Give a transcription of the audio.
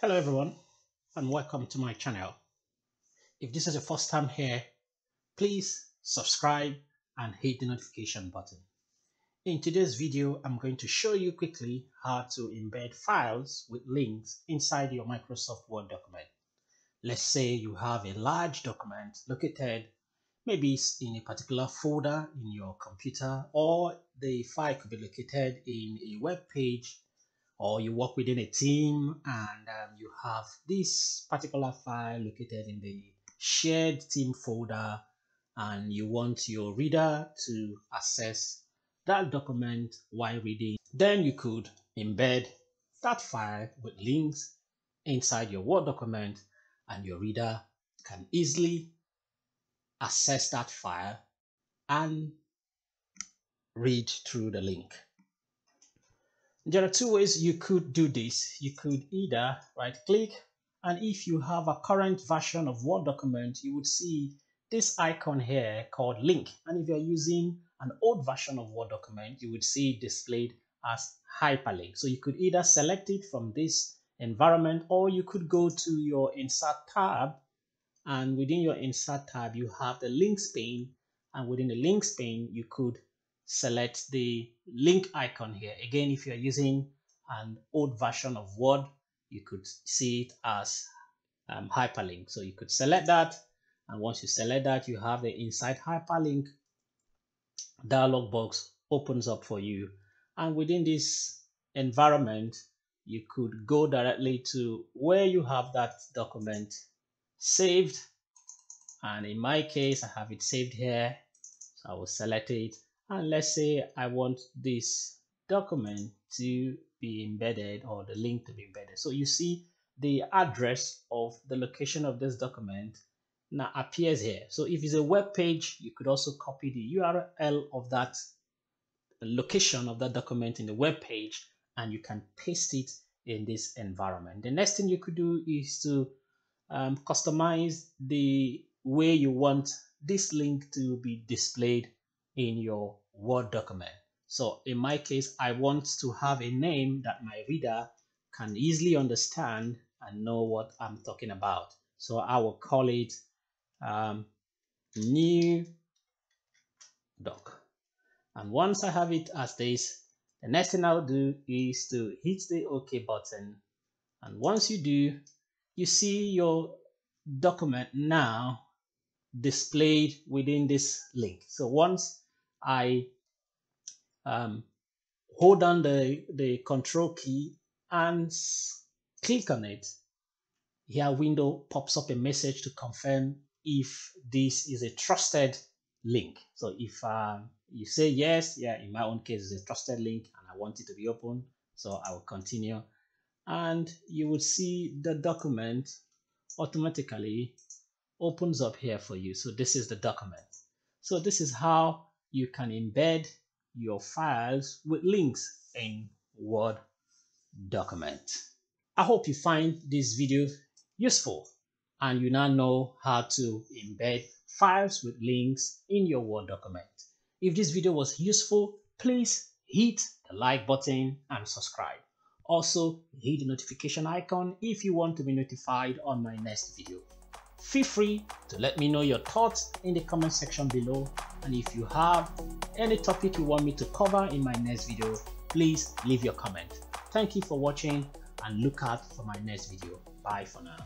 Hello everyone and welcome to my channel. If this is your first time here, please subscribe and hit the notification button. In today's video, I'm going to show you quickly how to embed files with links inside your Microsoft Word document. Let's say you have a large document located maybe in a particular folder in your computer, or the file could be located in a web page, or you work within a team and you have this particular file located in the shared team folder and you want your reader to access that document while reading. Then you could embed that file with links inside your Word document and your reader can easily access that file and read through the link. There are two ways you could do this. You could either right click, and if you have a current version of Word document, you would see this icon here called link. And if you're using an old version of Word document, you would see it displayed as hyperlink. So you could either select it from this environment, or you could go to your Insert tab, and within your Insert tab, you have the links pane, and within the links pane, you could select the link icon here. Again, if you're using an old version of Word, you could see it as hyperlink. So you could select that, and once you select that, you have the inside hyperlink dialog box opens up for you, and within this environment, you could go directly to where you have that document saved. And in my case, I have it saved here, so I will select it. And let's say I want this document to be embedded, or the link to be embedded. So you see the address of the location of this document now appears here. So if it's a web page, you could also copy the URL of that location of that document in the web page, and you can paste it in this environment. The next thing you could do is to customize the way you want this link to be displayed in your Word document. So in my case, I want to have a name that my reader can easily understand and know what I'm talking about. So I will call it new doc. And once I have it as this, the next thing I'll do is to hit the OK button. And once you do, you see your document now displayed within this link. So once I hold down the control key and click on it, here a window pops up a message to confirm if this is a trusted link. So if you say yes, yeah, in my own case it's a trusted link and I want it to be open, so I will continue, and you would see the document automatically opens up here for you. So this is the document. So this is how you can embed your files with links in Word document. I hope you find this video useful and you now know how to embed files with links in your Word document. If this video was useful, please hit the like button and subscribe. Also, hit the notification icon if you want to be notified on my next video. Feel free to let me know your thoughts in the comment section below, and if you have any topic you want me to cover in my next video, please leave your comment. Thank you for watching and look out for my next video. Bye for now.